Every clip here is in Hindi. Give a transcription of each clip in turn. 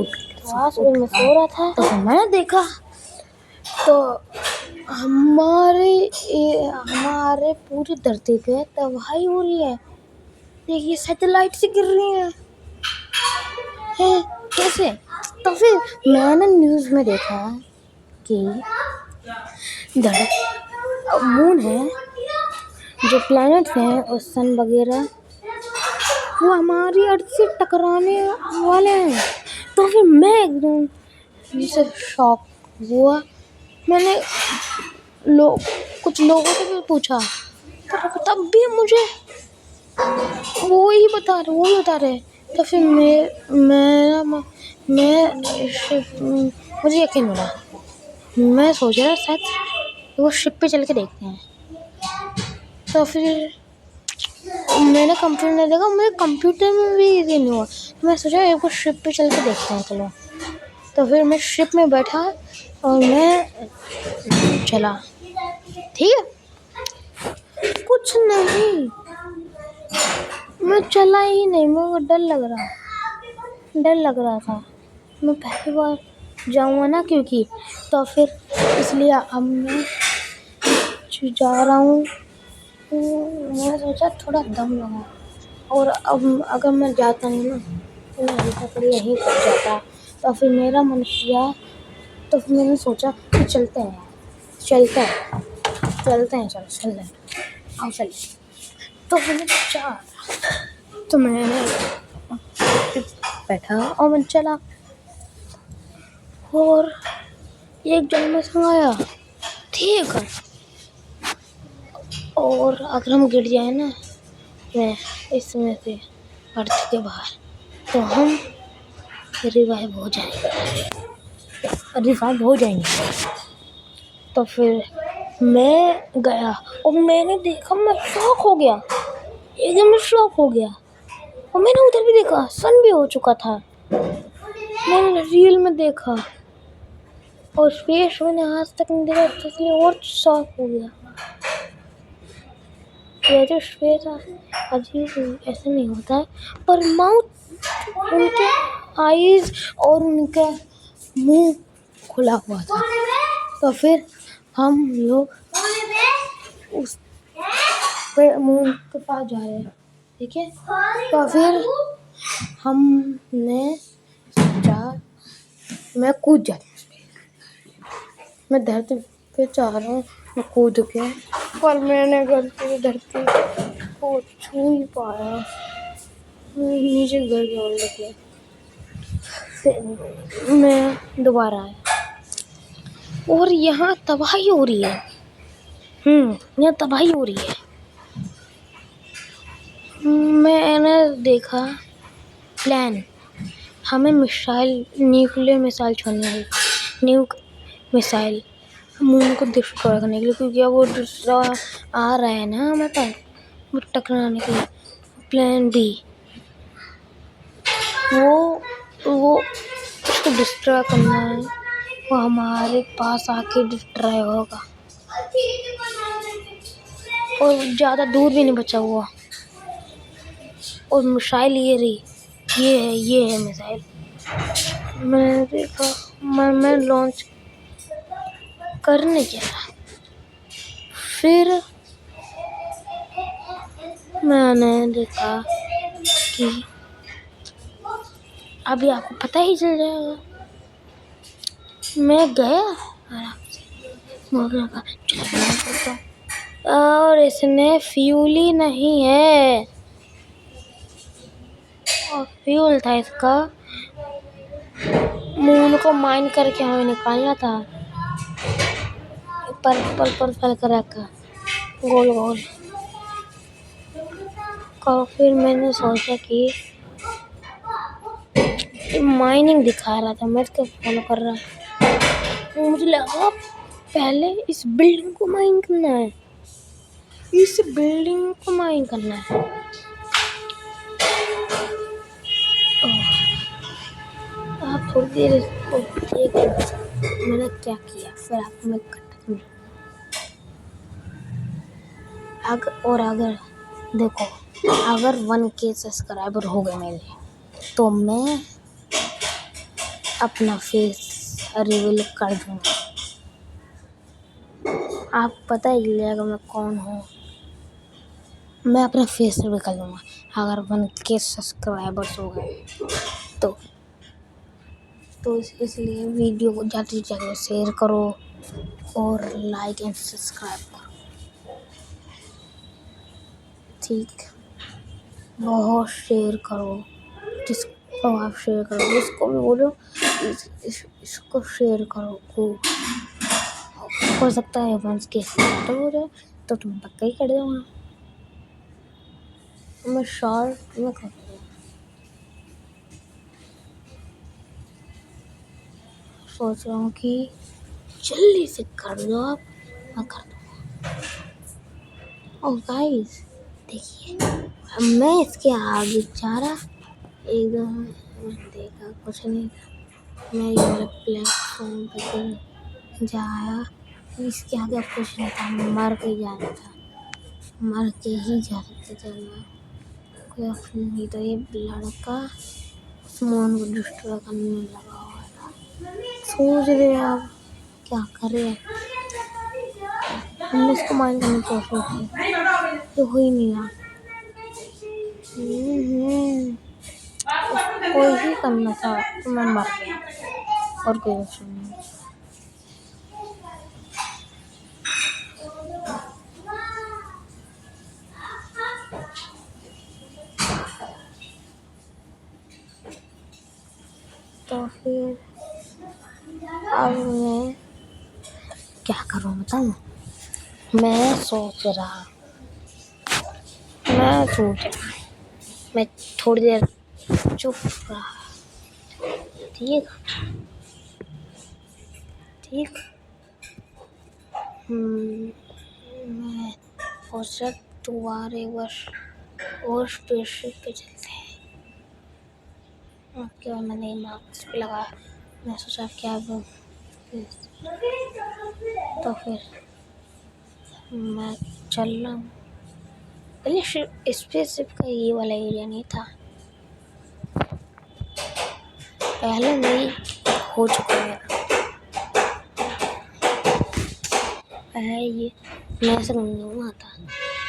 सुबह में सो रहा था तो मैंने देखा तो हमारे पूरी धरती पे तबाही हो रही है। देखिए सैटेलाइट से गिर रही है कैसे। तो फिर मैंने न्यूज़ में देखा कि मून है, जो प्लैनेट्स हैं और सन वगैरह, वो हमारी अर्थ से टकराने वाले हैं। तो फिर मैं एकदम से शॉक हुआ। मैंने कुछ लोगों से भी पूछा, तब भी मुझे वो ही बता रहे। तो फिर मुझे यकीन हुआ। मैं सोच रहा शायद वो शिप पे चल के देखते हैं। तो फिर मैंने कंप्यूटर में देखा, मुझे कंप्यूटर में भी यकीन नहीं हुआ। मैं सोचा एक बार शिप पे चल के देखते हैं चलो। तो फिर मैं शिप में बैठा और मैं चला। ठीक है, कुछ नहीं, मैं चला ही नहीं। मुझे डर लग रहा था। मैं पहली बार जाऊँगा ना, क्योंकि तो फिर इसलिए अब मैं जा रहा हूँ। मैं सोचा थोड़ा दम लगा, और अब अगर मैं जाता नहीं ना तो मैं यहीं पर जाता। तो फिर मेरा मन किया, तो फिर मैंने सोचा कि चलते हैं चल आओ चल। तो मैंने तो मैंने बैठा और मैं चला, और एक जगह में आया। ठीक है, और अगर हम गिर जाए ना मैं इसमें से अर्थ के बाहर, तो हम रिवाइव हो जाएंगे। तो फिर मैं गया और मैंने देखा, मैं शॉक हो गया, एकदम शॉक हो गया। और मैंने उधर भी देखा, सन भी हो चुका था। मैंने रील में देखा और स्पेस मैंने आज तक नहीं देखा, इसलिए और शॉक हो गया। ये जो स्पेस अजीब ऐसे नहीं होता है, पर माउथ, उनके आईज और उनका मुंह खुला हुआ था। तो फिर हम लोग उस मून के पास जा रहे हैं। ठीक है, तो फिर हमने सोचा मैं कूद जाता, मैं धरती पे जा रहा हूँ, मैं कूद के, पर मैंने गलती से धरती को छू ही पाया, नीचे गिर गया उल्टे। फिर मैं दोबारा आया और यहाँ तबाही हो रही है। यहाँ तबाही हो रही है। मैंने देखा प्लान, हमें न्यूक्लियर मिसाइल छोड़नी है, मिसाइल मून को डिस्ट्रॉय करने के लिए, क्योंकि अब वो आ रहा है ना हमारे पास, वो टकराने के लिए। प्लान बी, वो उसको डिस्ट्रॉय करना है, वो हमारे पास आके डिस्ट्रॉय होगा, और ज़्यादा दूर भी नहीं बचा हुआ। और मिसाइल ये है मिसाइल। मैंने देखा, मैं लॉन्च करने गया। फिर मैंने देखा कि अभी आपको पता ही चल जाएगा। मैं गया आराम से, और इसमें फ्यूल ही नहीं है, और फ्यूल था इसका मून को माइन करके हमें निकालना था। पर्पल कलर का गोल गोल। और फिर मैंने सोचा कि माइनिंग दिखा रहा था, मैं इसको फॉलो कर रहा। तो मुझे लगा पहले इस बिल्डिंग को माइन करना है, आप थोड़ी देर इसको देख मैंने क्या किया, फिर आपको मैं अगर देखो, अगर 1K सब्सक्राइबर हो गए मेरे, तो मैं अपना फेस रिवील कर दूँगा। आप पता ही चल जाएगा मैं कौन हूँ। मैं अपना फेस रिवील कर दूँगा अगर 1K सब्सक्राइबर्स हो गए तो। इसलिए वीडियो को ज़्यादा से ज़्यादा शेयर करो और लाइक एंड सब्सक्राइब करो, ठीक। बहुत शेयर करो, जिसको आप शेयर करो जिसको भी बोलो इसको शेयर करो खूब। हो सकता है 1K सब्सक्राइबर हो जाए तो तुम पक्का ही कर दूँगा। मैं शॉर्ट में कर दूँगा। सोच रहा हूँ कि जल्दी से कर दो आप, मैं कर दूँगा। और गाइस देखिए मैं इसके आगे जा रहा एकदम देखा कुछ नहीं था। मैं ये वाले प्लेटफॉर्म पे जाया इसके आगे अब कुछ नहीं था, मर के जाना था, मर के ही जा सकते थे मैं। कोई ऑप्शन नहीं था। ये लड़का उस्मान को डिस्ट्रॉय करने लगा हुआ था। सोच रहे आप क्या करे। हमने इसको माइंड करने की कोशिश की तो हो ही नहीं रहा। कोई ही करना था तो मैं मर गया और कोई ऑप्शन नहीं। तो फिर अब मैं क्या करूँ बताऊँ। मैं सोच रहा मैं थोड़ी देर चुप रहा, ठीक। मैं सोच रहा दोबारा एक बार और स्पेसशिप पे चलते हैं। उसके बाद मैंने मार्क्स पे लगा, मैं सोचा क्या वो तो फिर मैं चल रहा हूँ। पहले स्पेसशिप का ये वाला एरिया नहीं था, पहले नहीं हो चुका है। ये मैं समझूंगा था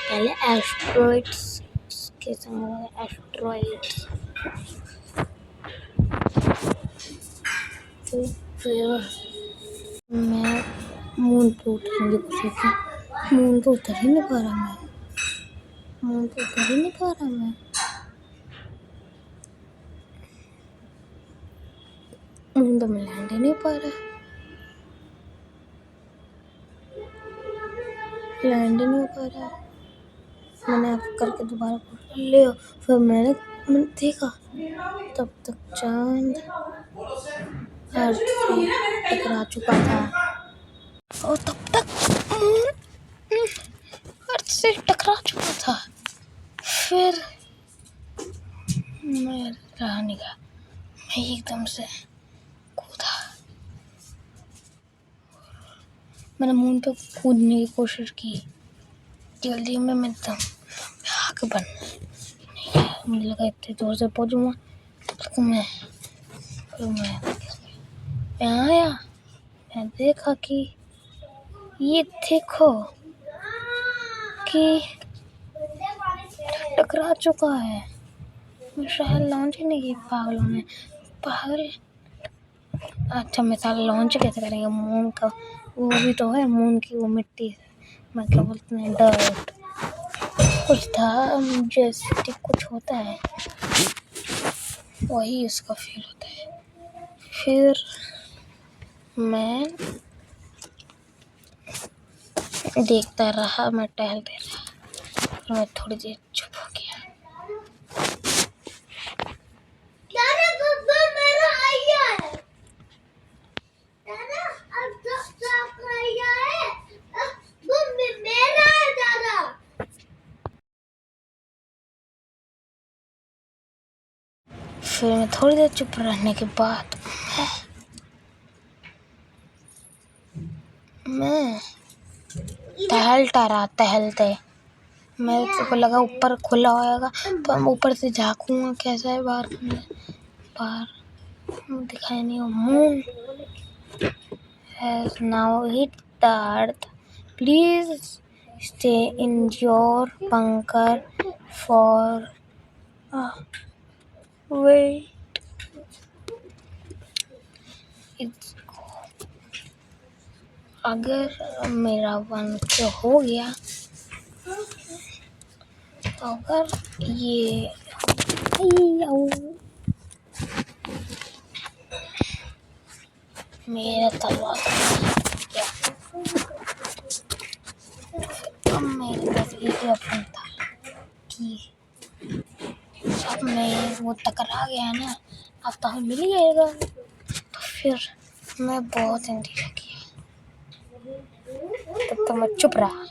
पहले एस्ट्रॉइड्स के समय एस्ट्रॉइड्स तो फिर मैं मून पे उतरने की कोशिश की। मून पे उतर ही नहीं पा रहा मैं। मून पे उतर ही नहीं पा रहा मैं। मून पे मैं लैंड ही नहीं पा रहा। लैंड ही नहीं हो पा रहा। मैंने आप करके दोबारा कोशिश ले फिर मैंने देखा तब तक चांद अर्थ से टकरा चुका था और तब तक अर्थ से टकरा चुका था। फिर मैं रहा नहीं गया, मैं एकदम से कूदा। मैंने मून पे कूदने की कोशिश की जल्दी में, मैं एकदम आग बन मुझे लगा इतनी दूर से पहुंचूंगा तो मैं आया। मैं देखा कि ये देखो कि टकरा चुका है। मैं शायद लॉन्च ही नहीं की पागलों ने पागल। अच्छा मिसाल लॉन्च कैसे करेंगे मून का, वो भी तो है मून की वो मिट्टी मैं क्या बोलते हैं डर्ट कुछ था जैसे कुछ होता है वही उसका फील होता है। फिर मैं देखता रहा, मैं टहलते रहा, फिर मैं थोड़ी देर चुप हो गया। फिर मैं थोड़ी देर चुप रहने के बाद मैं टहलते मेरे को लगा ऊपर खुला होएगा तो हम ऊपर से झाँकूंगा कैसा है बाहर दिखाई नहीं, moon has now hit the earth. Please stay in your bunker for wait. अगर मेरा बंकर हो गया तो अगर ये मेरा तलवार अब मेरे पास एक ऑप्शन था कि जब मैं वो टकरा गया ना, अब तो हमें मिल ही जाएगा। तो फिर मैं बहुत इंतजार किया, तब तो मैं चुप रहा।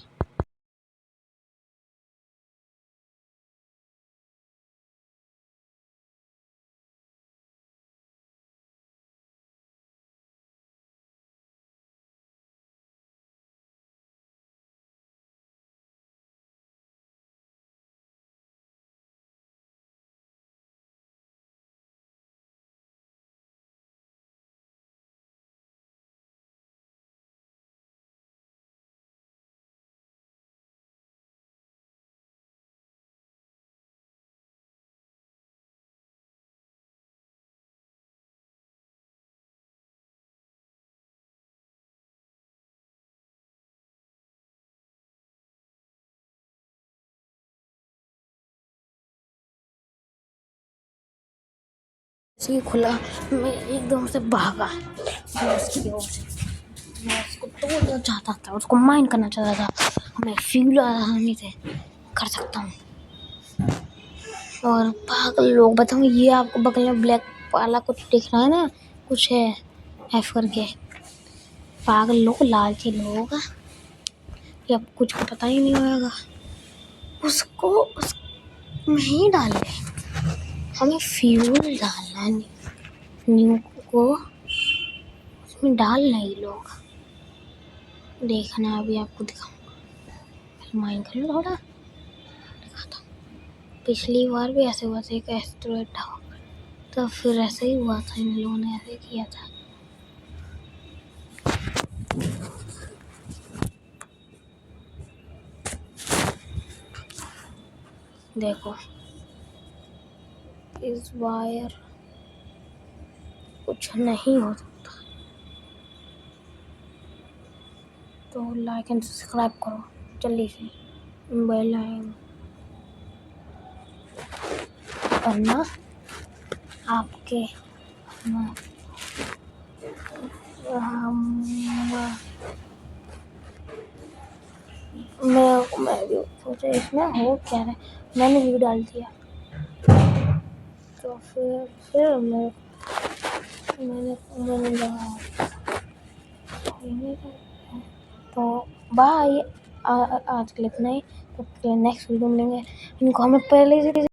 जैसे ही खुला, मैं एकदम से भागा उसकी ओर से। मैं उसको तोड़ना चाहता था, उसको माइन करना चाहता था। मैं फ्यूल आसानी से कर सकता हूँ। और पागल लोग, बताऊँ, ये आपको बगल में ब्लैक वाला कुछ दिख रहा है ना, कुछ है एफ करके। पागल लोग, लालची लोग, ये अब कुछ को पता ही नहीं होगा। उसको उसमें ही डाल ले, हमें फ्यूल डालना नहीं, न्यू को उसमें डालना ही। लोग देखना, अभी आपको दिखाऊंगा। माइन कर लो थोड़ा, दिखाता हूँ। पिछली बार भी ऐसे हुआ था, एक एस्ट्रॉयड था, तो फिर ऐसे ही हुआ था, इन लोगों ने ऐसे किया था। देखो, इस बार कुछ नहीं हो सकता, तो लाइक एंड सब्सक्राइब करो जल्दी से, बेल आइकन, वरना आपके मैं भी सोचा इसमें हो क्या रहा है। मैंने वीडियो डाल दिया, तो फिर मैंने लगाया। तो बाय, आज के लिए इतना ही। तो नेक्स्ट वीडियो मिलेंगे। इनको हमें पहले से